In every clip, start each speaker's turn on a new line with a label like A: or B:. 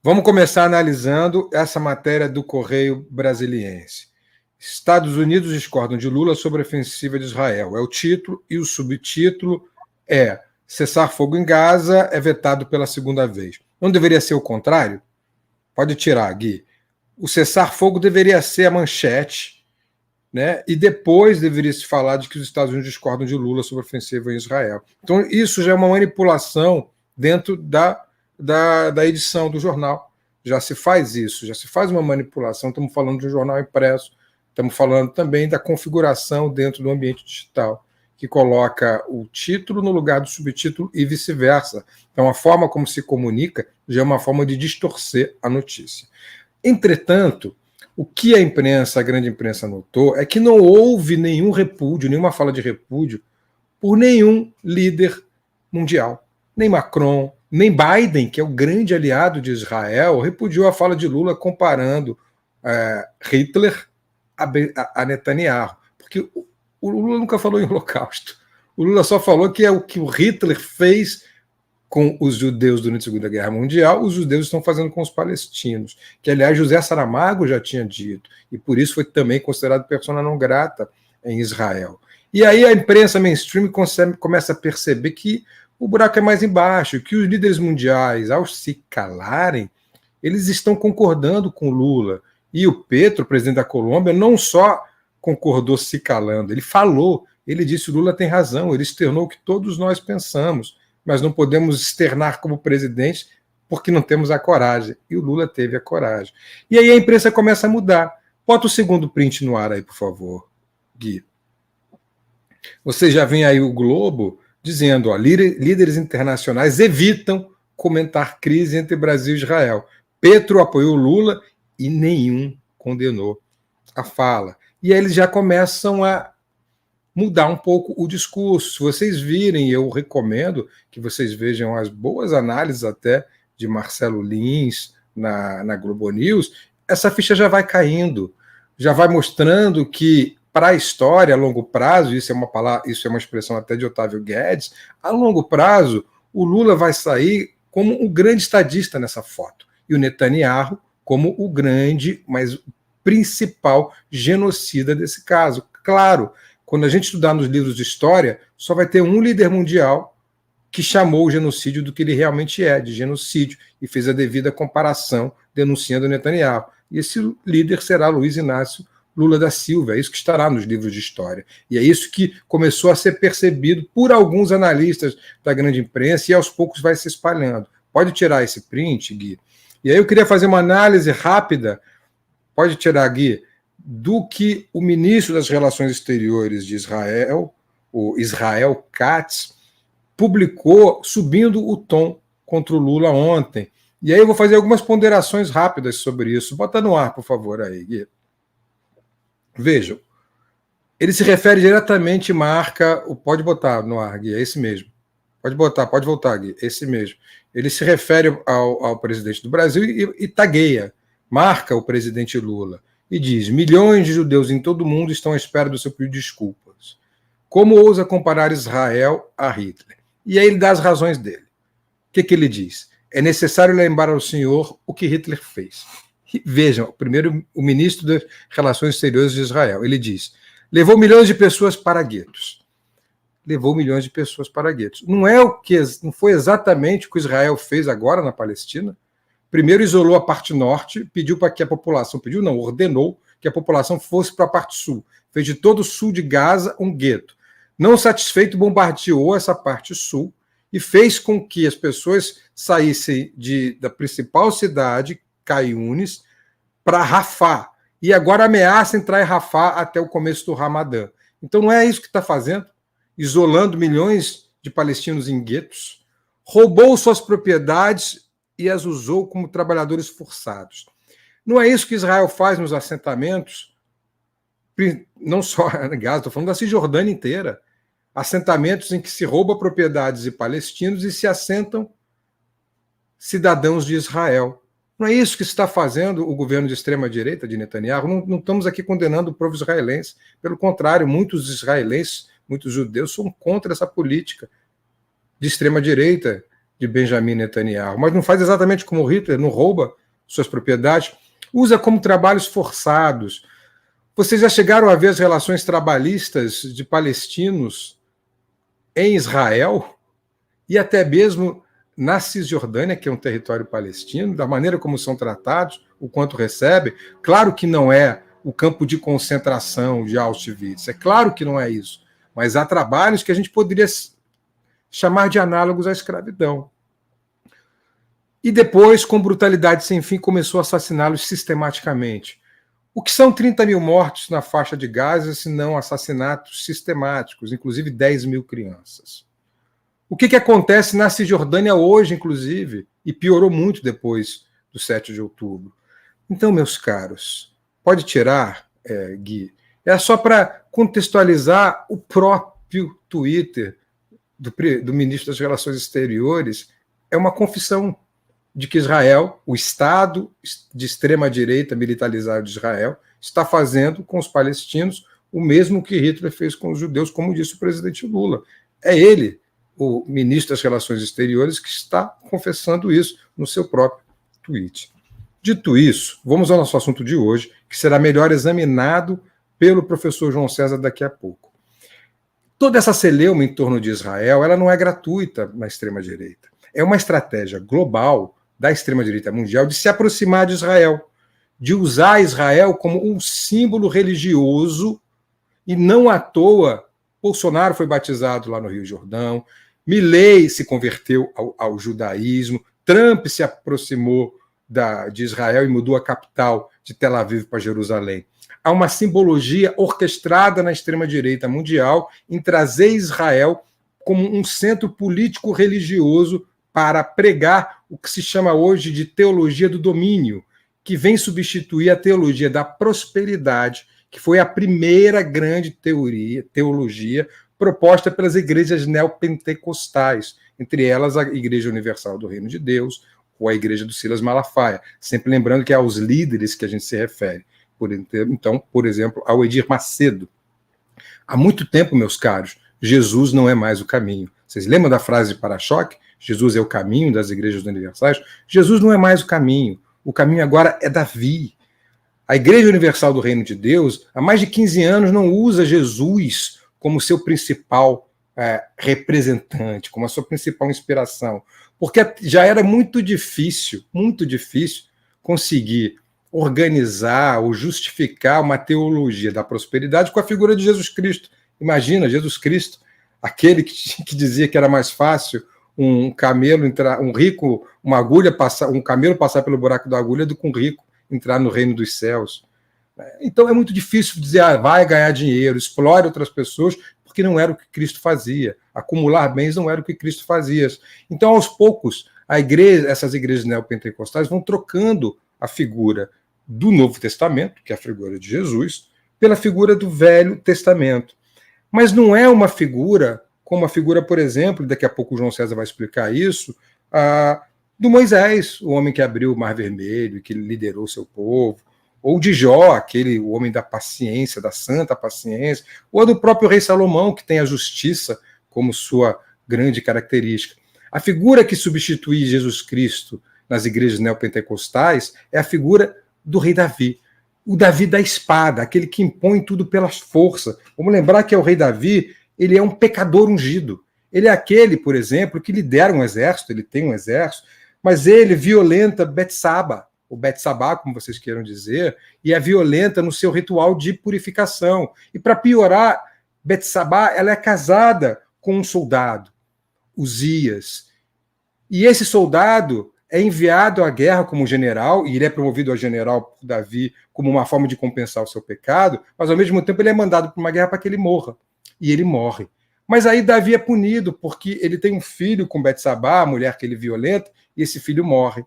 A: Vamos começar analisando essa matéria do Correio Brasiliense. Estados Unidos discordam de Lula sobre a ofensiva de Israel. É o título, e o subtítulo é Cessar fogo em Gaza é vetado pela segunda vez. Não deveria ser o contrário? Pode tirar, Gui. O cessar fogo deveria ser a manchete, né? E depois deveria se falar de que os Estados Unidos discordam de Lula sobre a ofensiva em Israel. Então, isso já é uma manipulação dentro da edição do jornal. Já se faz isso, já se faz uma manipulação. Estamos falando de um jornal impresso, estamos falando também da configuração dentro do ambiente digital, que coloca o título no lugar do subtítulo e vice-versa. Então, a forma como se comunica já é uma forma de distorcer a notícia. Entretanto, o que a imprensa, a grande imprensa, notou é que não houve nenhum repúdio, nenhuma fala de repúdio por nenhum líder mundial. Nem Macron, nem Biden, que é o grande aliado de Israel, repudiou a fala de Lula comparando Hitler a Netanyahu. Porque o Lula nunca falou em holocausto. O Lula só falou que é o que o Hitler fez com os judeus durante a Segunda Guerra Mundial, os judeus estão fazendo com os palestinos, que, aliás, José Saramago já tinha dito, e por isso foi também considerado persona não grata em Israel. E aí a imprensa mainstream começa a perceber que o buraco é mais embaixo, que os líderes mundiais, ao se calarem, eles estão concordando com Lula. E o Petro, presidente da Colômbia, não só concordou se calando, ele falou, ele disse: Lula tem razão, ele externou o que todos nós pensamos, mas não podemos externar como presidente porque não temos a coragem. E o Lula teve a coragem. E aí a imprensa começa a mudar. Bota o segundo print no ar aí, por favor, Gui. Você já vem aí o Globo dizendo, ó, líderes internacionais evitam comentar crise entre Brasil e Israel. Petro apoiou Lula e nenhum condenou a fala. E aí eles já começam a mudar um pouco o discurso. Se vocês virem, eu recomendo que vocês vejam as boas análises até de Marcelo Lins na Globo News, essa ficha já vai caindo, já vai mostrando que para a história, a longo prazo, isso é uma expressão até de Otávio Guedes, a longo prazo, o Lula vai sair como um grande estadista nessa foto, e o Netanyahu como o grande, mas principal genocida desse caso. Claro, quando a gente estudar nos livros de história, só vai ter um líder mundial que chamou o genocídio do que ele realmente é, de genocídio, e fez a devida comparação denunciando Netanyahu. E esse líder será Luiz Inácio Lula da Silva, é isso que estará nos livros de história. E é isso que começou a ser percebido por alguns analistas da grande imprensa e aos poucos vai se espalhando. Pode tirar esse print, Gui? E aí eu queria fazer uma análise rápida, pode tirar, Gui, do que o ministro das Relações Exteriores de Israel, o Israel Katz, publicou subindo o tom contra o Lula ontem. E aí eu vou fazer algumas ponderações rápidas sobre isso. Bota no ar, por favor, aí, Gui. Vejam, ele se refere diretamente, marca, pode botar no ar, Gui, é esse mesmo. Pode voltar, Gui, esse mesmo. Ele se refere ao presidente do Brasil e tagueia, marca o presidente Lula e diz: milhões de judeus em todo o mundo estão à espera do seu pedido de desculpas. Como ousa comparar Israel a Hitler? E aí ele dá as razões dele. O que ele diz? É necessário lembrar ao senhor o que Hitler fez. Vejam, primeiro o ministro das Relações Exteriores de Israel, ele diz: levou milhões de pessoas para guetos. Levou milhões de pessoas para guetos. Não foi exatamente o que Israel fez agora na Palestina? Primeiro isolou a parte norte, pediu para que a população, ordenou que a população fosse para a parte sul. Fez de todo o sul de Gaza um gueto. Não satisfeito, bombardeou essa parte sul e fez com que as pessoas saíssem da principal cidade, Caiunes, para Rafah. E agora ameaça entrar em Rafah até o começo do Ramadã. Então não é isso que está fazendo? Isolando milhões de palestinos em guetos, roubou suas propriedades e as usou como trabalhadores forçados. Não é isso que Israel faz nos assentamentos? Não só em Gaza, estou falando da Cisjordânia inteira. Assentamentos em que se rouba propriedades de palestinos e se assentam cidadãos de Israel. Não é isso que está fazendo o governo de extrema-direita de Netanyahu? Não estamos aqui condenando o povo israelense. Pelo contrário, muitos israelenses, muitos judeus são contra essa política de extrema-direita de Benjamin Netanyahu, mas não faz exatamente como Hitler, não rouba suas propriedades, usa como trabalhos forçados. Vocês já chegaram a ver as relações trabalhistas de palestinos em Israel e até mesmo na Cisjordânia, que é um território palestino, da maneira como são tratados, o quanto recebem? Claro que não é o campo de concentração de Auschwitz, é claro que não é isso, mas há trabalhos que a gente poderia chamar de análogos à escravidão. E depois, com brutalidade sem fim, começou a assassiná-los sistematicamente. O que são 30 mil mortos na faixa de Gaza, se não assassinatos sistemáticos, inclusive 10 mil crianças? O que acontece na Cisjordânia hoje, inclusive, e piorou muito depois do 7 de outubro? Então, meus caros, pode tirar, Gui, é só para contextualizar o próprio Twitter do ministro das Relações Exteriores, é uma confissão de que Israel, o Estado de extrema-direita militarizado de Israel, está fazendo com os palestinos o mesmo que Hitler fez com os judeus, como disse o presidente Lula. É ele, o ministro das Relações Exteriores, que está confessando isso no seu próprio tweet. Dito isso, vamos ao nosso assunto de hoje, que será melhor examinado pelo professor João César daqui a pouco. Toda essa celeuma em torno de Israel, ela não é gratuita na extrema-direita. É uma estratégia global da extrema-direita mundial de se aproximar de Israel, de usar Israel como um símbolo religioso, e não à toa Bolsonaro foi batizado lá no Rio Jordão, Milei se converteu ao judaísmo, Trump se aproximou de Israel e mudou a capital de Tel Aviv para Jerusalém. Há uma simbologia orquestrada na extrema-direita mundial em trazer Israel como um centro político-religioso para pregar o que se chama hoje de teologia do domínio, que vem substituir a teologia da prosperidade, que foi a primeira grande teologia proposta pelas igrejas neopentecostais, entre elas a Igreja Universal do Reino de Deus ou a Igreja do Silas Malafaia, sempre lembrando que é aos líderes que a gente se refere. Então, por exemplo, ao Edir Macedo. Há muito tempo, meus caros, Jesus não é mais o caminho. Vocês lembram da frase de para-choque? Jesus é o caminho das igrejas universais? Jesus não é mais o caminho agora é Davi. A Igreja Universal do Reino de Deus, há mais de 15 anos, não usa Jesus como seu principal representante, como a sua principal inspiração, porque já era muito difícil conseguir organizar ou justificar uma teologia da prosperidade com a figura de Jesus Cristo. Imagina, Jesus Cristo, aquele que dizia que era mais fácil um camelo entrar, um camelo passar pelo buraco da agulha do que um rico entrar no reino dos céus. Então é muito difícil dizer, vai ganhar dinheiro, explore outras pessoas, porque não era o que Cristo fazia. Acumular bens não era o que Cristo fazia. Então, aos poucos, essas igrejas neopentecostais vão trocando a figura do Novo Testamento, que é a figura de Jesus, pela figura do Velho Testamento. Mas não é uma figura como a figura, por exemplo, daqui a pouco o João César vai explicar isso, do Moisés, o homem que abriu o Mar Vermelho, que liderou seu povo, ou de Jó, o homem da paciência, da santa paciência, ou do próprio rei Salomão, que tem a justiça como sua grande característica. A figura que substitui Jesus Cristo nas igrejas neopentecostais é a figura do rei Davi. O Davi da espada, aquele que impõe tudo pela força. Vamos lembrar que o rei Davi, ele é um pecador ungido. Ele é aquele, por exemplo, que lidera um exército, ele tem um exército, mas ele violenta Betsaba, ou Betsabá, como vocês queiram dizer, e é violenta no seu ritual de purificação. E para piorar, Betsabá, ela é casada com um soldado, Uzias. E esse soldado é enviado à guerra como general, e ele é promovido a general por Davi como uma forma de compensar o seu pecado, mas ao mesmo tempo ele é mandado para uma guerra para que ele morra. E ele morre. Mas aí Davi é punido, porque ele tem um filho com Betsabá, a mulher que ele violenta, e esse filho morre.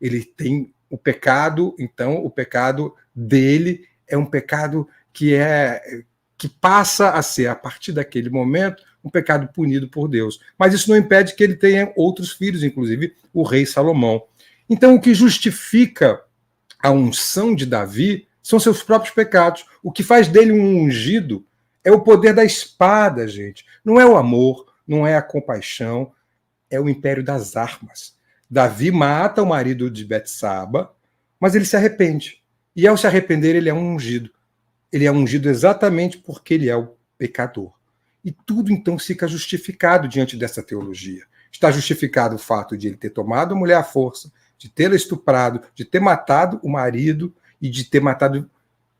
A: Ele tem o pecado, então o pecado dele é um pecado que passa a ser, a partir daquele momento, um pecado punido por Deus. Mas isso não impede que ele tenha outros filhos, inclusive o rei Salomão. Então, o que justifica a unção de Davi são seus próprios pecados. O que faz dele um ungido é o poder da espada, gente. Não é o amor, não é a compaixão, é o império das armas. Davi mata o marido de Betsaba, mas ele se arrepende. E ao se arrepender, ele é um ungido. Ele é ungido exatamente porque ele é o pecador. E tudo então fica justificado diante dessa teologia. Está justificado o fato de ele ter tomado a mulher à força, de tê-la estuprado, de ter matado o marido e de ter matado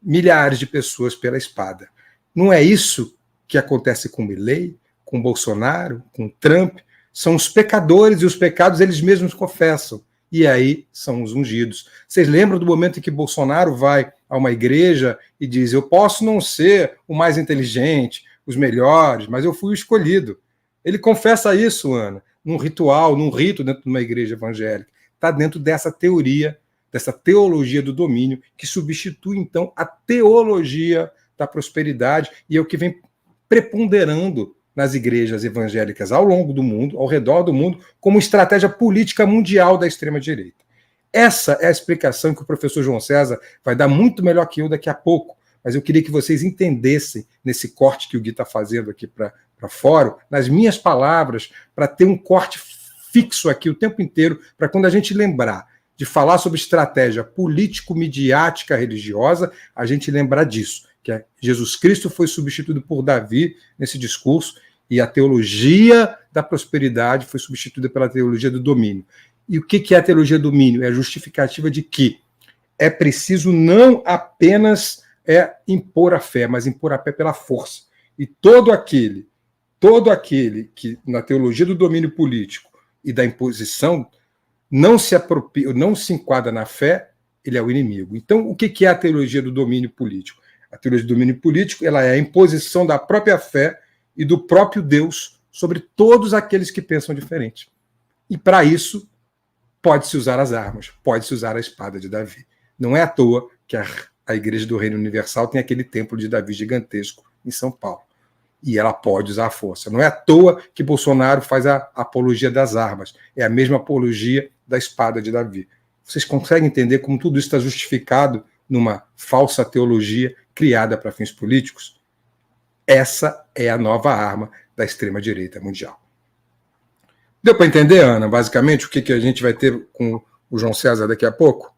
A: milhares de pessoas pela espada. Não é isso que acontece com Milei, com Bolsonaro, com Trump? São os pecadores e os pecados eles mesmos confessam. E aí são os ungidos. Vocês lembram do momento em que Bolsonaro vai a uma igreja e diz: eu posso não ser o mais inteligente, os melhores, mas eu fui o escolhido. Ele confessa isso, Ana, num ritual, num rito dentro de uma igreja evangélica. Está dentro dessa teoria, dessa teologia do domínio, que substitui, então, a teologia da prosperidade e é o que vem preponderando nas igrejas evangélicas ao longo do mundo, ao redor do mundo, como estratégia política mundial da extrema-direita. Essa é a explicação que o professor João César vai dar muito melhor que eu daqui a pouco, mas eu queria que vocês entendessem nesse corte que o Gui está fazendo aqui para fora, nas minhas palavras, para ter um corte fixo aqui o tempo inteiro, para quando a gente lembrar de falar sobre estratégia político-midiática religiosa, a gente lembrar disso, que Jesus Cristo foi substituído por Davi nesse discurso e a teologia da prosperidade foi substituída pela teologia do domínio. E o que é a teologia do domínio? É a justificativa de que é preciso não apenas impor a fé, mas impor a fé pela força. E todo aquele que na teologia do domínio político e da imposição não se apropria, não se enquadra na fé, ele é o inimigo. Então, o que é a teologia do domínio político? A teologia do domínio político ela é a imposição da própria fé e do próprio Deus sobre todos aqueles que pensam diferente. E para isso, pode-se usar as armas, pode-se usar a espada de Davi. Não é à toa que a Igreja do Reino Universal tem aquele templo de Davi gigantesco em São Paulo. E ela pode usar a força. Não é à toa que Bolsonaro faz a apologia das armas. É a mesma apologia da espada de Davi. Vocês conseguem entender como tudo isso está justificado numa falsa teologia criada para fins políticos? Essa é a nova arma da extrema-direita mundial. Deu para entender, Ana, basicamente, o que a gente vai ter com o João César daqui a pouco?